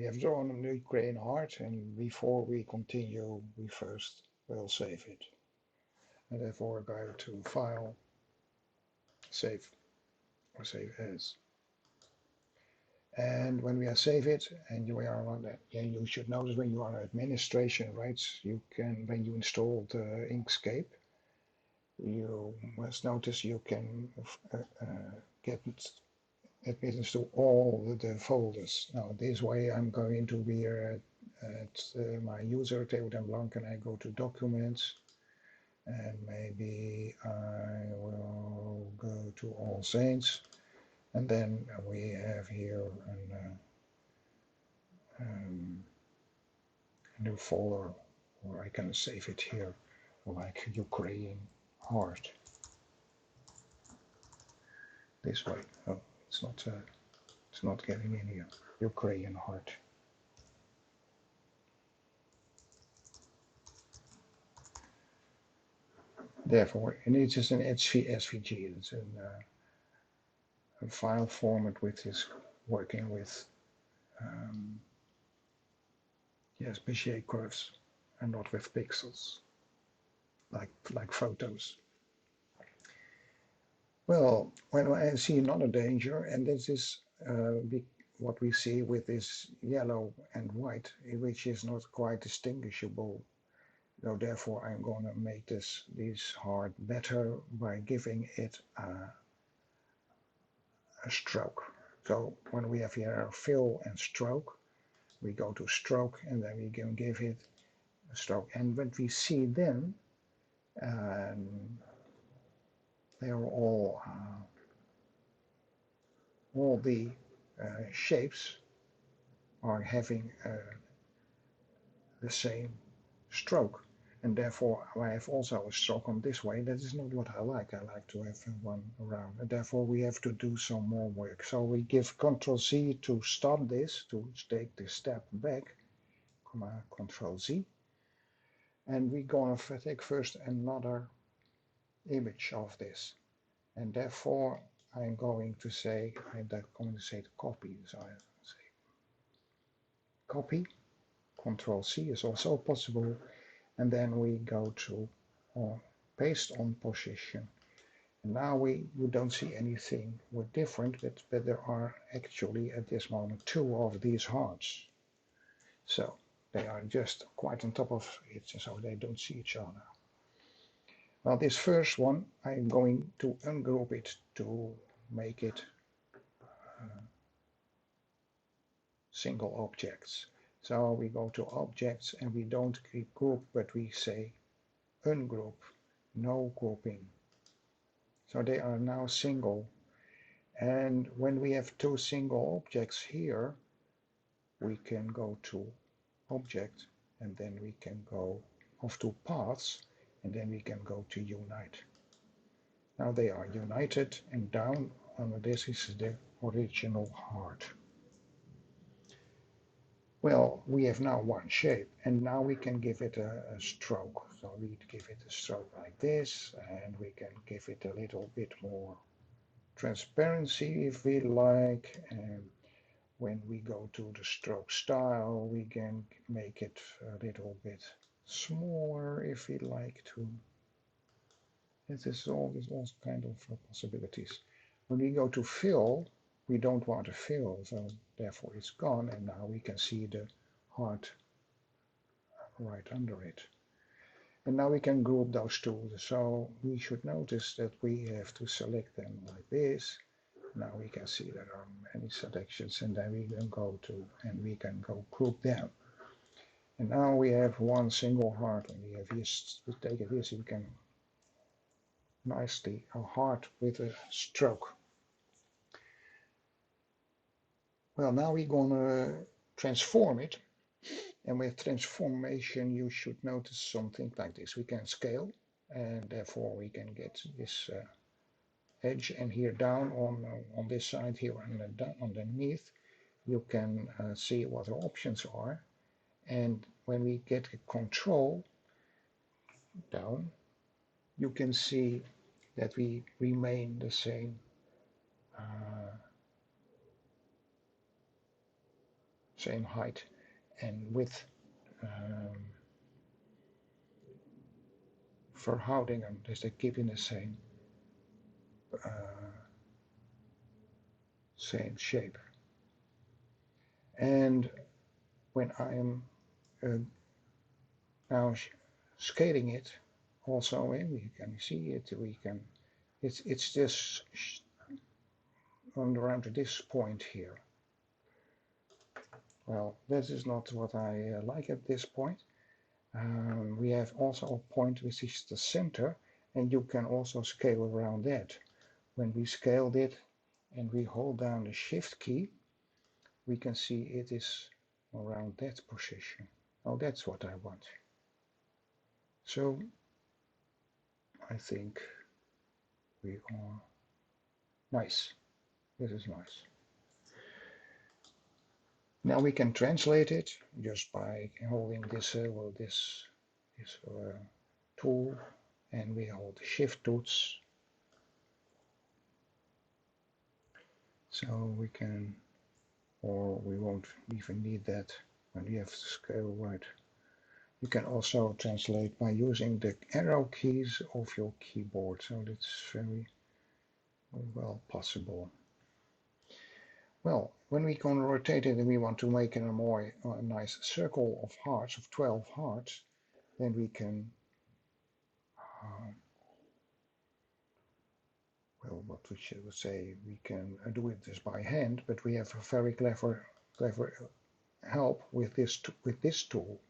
have drawn a new crane heart, and before we continue, we first will save it. And therefore go to File, Save, or Save As. And when we are save it, and you are on that, yeah, you should notice when you are on administration rights, you can, when you install the Inkscape, you must notice you can get admittance to all the folders. Now this way I'm going to be at my user table en blanc, and I go to documents, and maybe I will go to All Saints, and then we have here a new folder, or I can save it here, like Ukraine heart. This way. Oh, it's not getting in here. Ukraine heart. Therefore, and it's just an SVG. It's a file format which is working with yes, Bezier curves and not with pixels, like photos. Well, when I see another danger, and this is what we see with this yellow and white, which is not quite distinguishable. So therefore, I'm going to make this heart better by giving it a stroke. So when we have here fill and stroke, we go to stroke, and then we can give it a stroke. And what we see then, they are all the shapes are having the same stroke, and therefore I have also a stroke on this way. That is not what I like. I like to have one around, and therefore we have to do some more work. So we give Ctrl+C to stop this, to take the step back, Ctrl+Z, and we're going to take first another image of this, and therefore I'm going to say, copy. So I say copy, Ctrl+C is also possible, and then we go to paste on position. And now you don't see anything different, but there are actually at this moment 2 of these hearts. So they are just quite on top of it, so they don't see each other. Well, this first one, I'm going to ungroup it to make it single objects. So we go to objects, and we don't group, but we say ungroup, no grouping. So they are now single. And when we have 2 single objects here, we can go to object, and then we can go off to paths, and then we can go to unite. Now they are united, and down under this is the original heart. Well, we have now one shape, and now we can give it a stroke. So we give it a stroke like this, and we can give it a little bit more transparency if we like. And when we go to the stroke style, we can make it a little bit smaller if we like to. This is all kind of possibilities. When we go to fill, we don't want to fill, so therefore it's gone, and now we can see the heart right under it. And now we can group those 2. So we should notice that we have to select them like this. Now we can see there are many selections, and then we can go to, and we can go group them. And now we have one single heart, and we have this, we take it this, we can nicely a heart with a stroke. Well, now we're going to transform it, and with transformation you should notice something like this. We can scale, and therefore we can get this edge, and here down on this side here and underneath you can see what the options are. And when we get a control down, you can see that we remain the same same height and width. Verhouding them, dus they keep in the same shape. And when I am now scaling it, also we can see it. It's just around this point here. Well, this is not what I like at this point. We have also a point which is the center, and you can also scale around that. When we scaled it and we hold down the shift key, we can see it is around that position. Oh, that's what I want. So I think we are nice. This is nice. Now we can translate it just by holding this tool, and we hold the shift tools. So we can, or we won't even need that when we have the scale right. You can also translate by using the arrow keys of your keyboard, so that's very well possible. Well, when we can rotate it and we want to make it a nice circle of hearts, of 12 hearts, then we can, well, what we should say, we can do it just by hand, but we have a very clever help with this tool.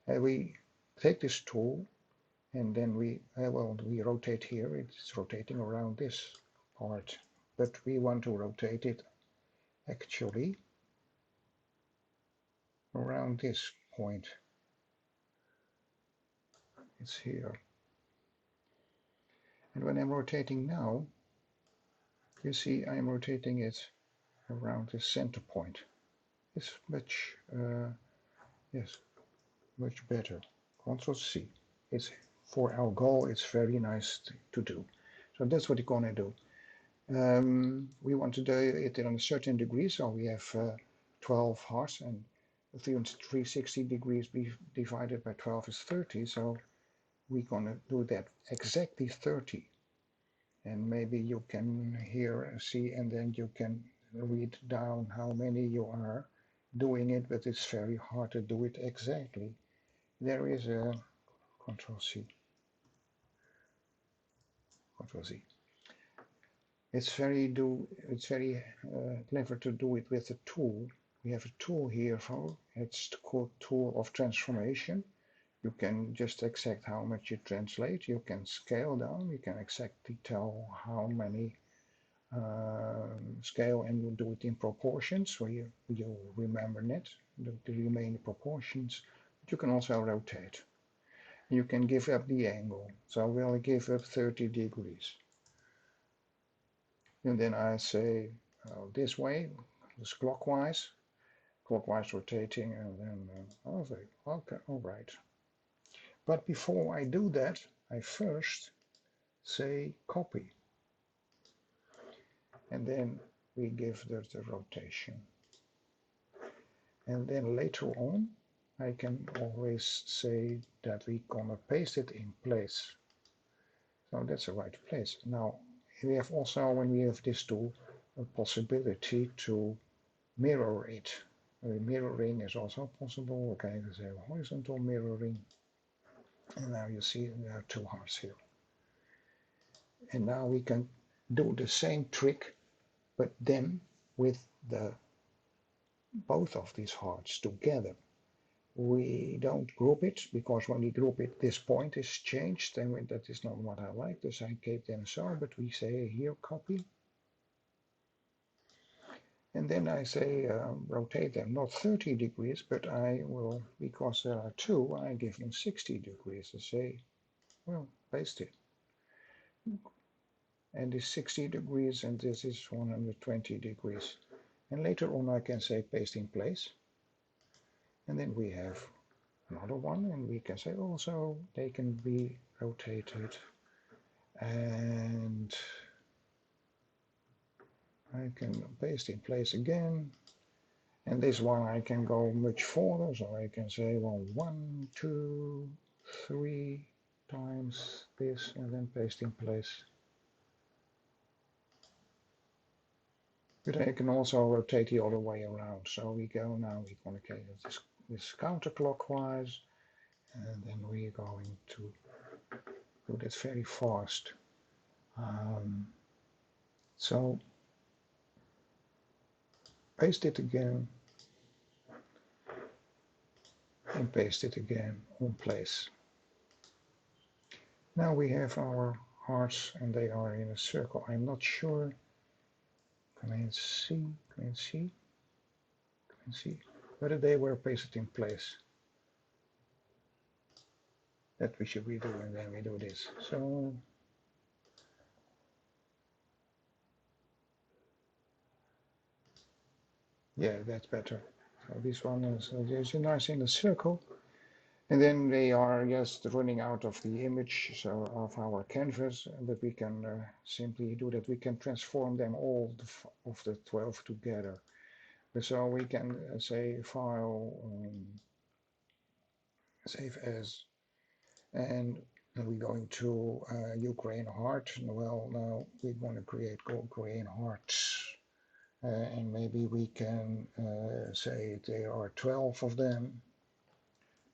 We take this tool and then we rotate here. It's rotating around this part, but we want to rotate it actually around this point. It's here. And when I'm rotating now, you see I'm rotating it around the center point. It's much, much better. Ctrl+C. It's for our goal. It's very nice to do. So that's what we're gonna do. We want to do it in a certain degree, so we have 12 hearts, and 360 degrees divided by 12 is 30, so we're gonna do that exactly 30. And maybe you can see, and then you can read down how many you are doing it, but it's very hard to do it exactly. There is a Ctrl+C. Ctrl+Z. It's very clever to do it with a tool. We have a tool here it's called tool of transformation. You can just exact how much you translate. You can scale down. You can exactly tell how many scale, and you do it in proportions, so you'll remember it, the remaining proportions. But you can also rotate. You can give up the angle. So we'll give up 30 degrees. And then I say this way, it's clockwise rotating, and then okay, all right. But before I do that, I first say copy, and then we give the rotation. And then later on, I can always say that we're gonna paste it in place. So that's the right place. Now, we have also, when we have this tool, a possibility to mirror it. Mirroring is also possible. Okay, there's a horizontal mirroring. And now you see there are two hearts here. And now we can do the same trick, but then with both of these hearts together. We don't group it, because when we group it, this point is changed, and that is not what I like, so I keep them so, but we say here copy. And then I say rotate them, not 30 degrees, but I will, because there are two, I give them 60 degrees. I say, well, paste it. And this 60 degrees, and this is 120 degrees. And later on I can say paste in place. And then we have another one, and we can say also they can be rotated. And I can paste in place again. And this one I can go much further, so I can say, well, 1, 2, 3 times this, and then paste in place. But I can also rotate the other way around. So we go now, we're going to get this counterclockwise, and then we're going to do that very fast. So paste it again, and paste it again on place. Now we have our hearts, and they are in a circle. I'm not sure. Ctrl+C, Ctrl+C, Ctrl+C, whether they were pasted in place. That we should redo, and then we do this. So yeah, that's better. So this one is nice in a circle. And then they are just running out of the image, so of our canvas, but we can simply do that. We can transform them all of the 12 together. So we can say file, save as, and then we're going to Ukraine heart. Well, now we want to create Ukraine hearts. And maybe we can say there are 12 of them.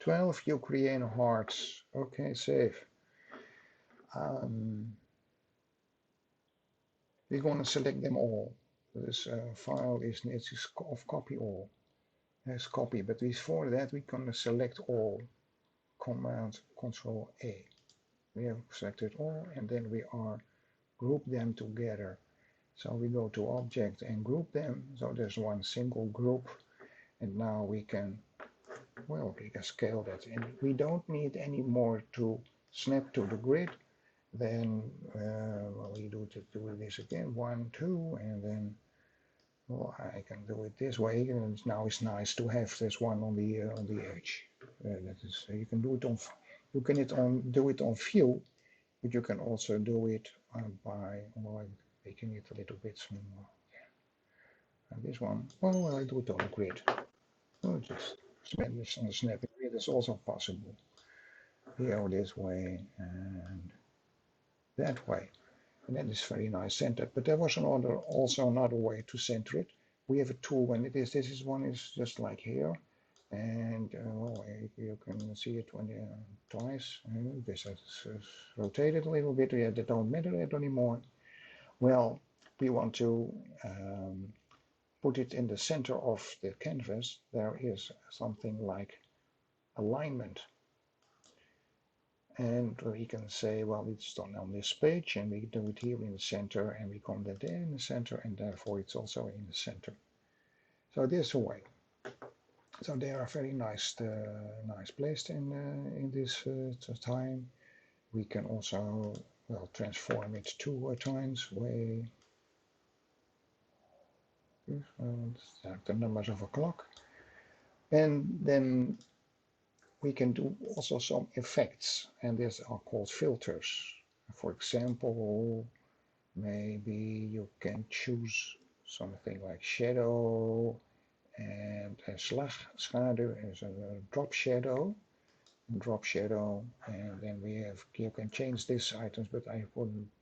12 Ukraine hearts. Okay, save. We're going to select them all. This file is of copy all. Has copy, but before that we're going to select all. Command Ctrl A. We have selected all, and then we are group them together. So we go to object and group them. So there's one single group, and now we can, well, we can scale that, and we don't need any more to snap to the grid. Then we do this again, 1, 2, and then well, I can do it this way. And now it's nice to have this one on the edge. That is, you can do it on, do it on view, but you can also do it by making it a little bit smaller. Yeah. And this one, well, I do it on the grid. Oh, just snap this on the snapping grid is also possible. Here this way and that way. And that is very nice centered. But there was also another way to center it. We have a tool when it is, this one is just like here. And well, you can see it when you twice. This is rotated a little bit. Yeah, they don't matter it anymore. Well, we want to put it in the center of the canvas. There is something like alignment. And we can say, well, it's done on this page, and we do it here in the center, and we come that there in the center, and therefore it's also in the center. So there's a way. So they are very nice placed in this time. We can also, well, transform it 2 times. Way. The numbers of a clock. And then we can do also some effects, and these are called filters. For example, maybe you can choose something like shadow and a schaduw is a drop shadow, and then we have, you can change these items, but I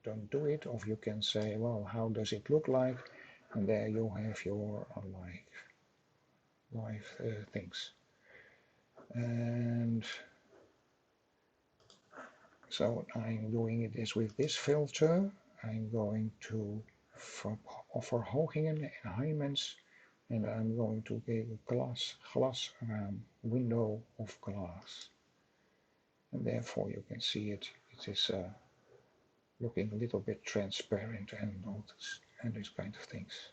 don't do it. Or you can say, well, how does it look like? And there you have your live things. And so I'm doing this with this filter. I'm going to Verhoging and enhancements, and I'm going to give a Glasraam window of glass. And therefore you can see it is looking a little bit transparent and these kind of things.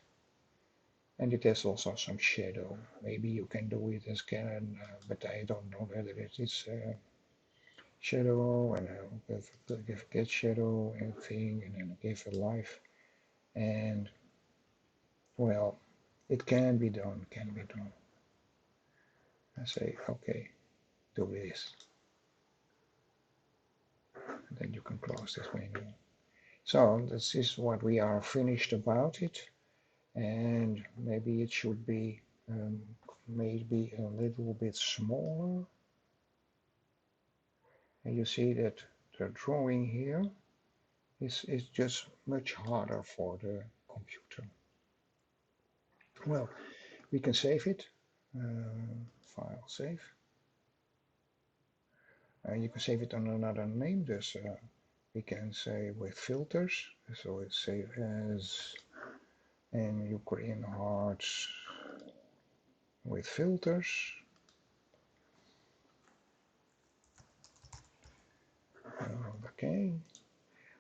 And it has also some shadow. Maybe you can do it as Canon, but I don't know whether it is shadow, and I'll give get shadow and thing, and then give a life. And well, it can be done, I say, okay, do this. And then you can close this window. So this is what we are finished about it. And maybe it should be maybe a little bit smaller. And you see that the drawing here is just much harder for the computer. Well, we can save it. File save. You can save it on another name. We can say with filters. So it's save as in Ukraine hearts with filters. Okay.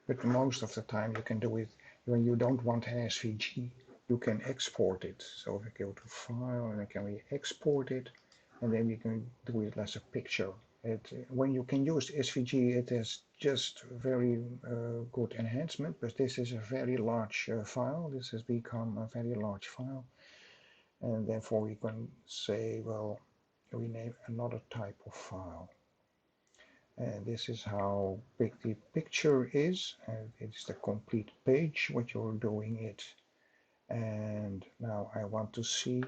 But most of the time you can do it when you don't want an SVG. You can export it. So if we go to File and then can we export it, and then we can do it as a picture. When you can use SVG, it has just very good enhancement, but this is a very large file. This has become a very large file, and therefore we can say, well, we name another type of file. And this is how big the picture is, and it's the complete page what you're doing it. And now I want to see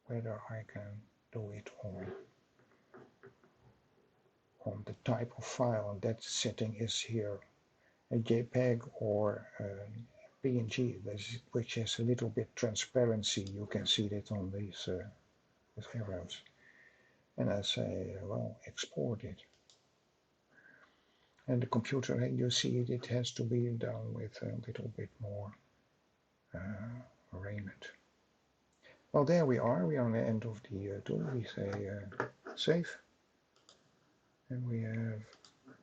whether I can do it on the type of file, and that setting is here, a JPEG or a PNG, which has a little bit transparency. You can see that on these arrows. And I say, well, export it. And the computer, you see it has to be done with a little bit more arrangement. Well, there we are on the end of the tool. We say save, and we have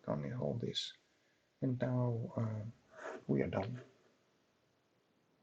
done all this, and now we are done.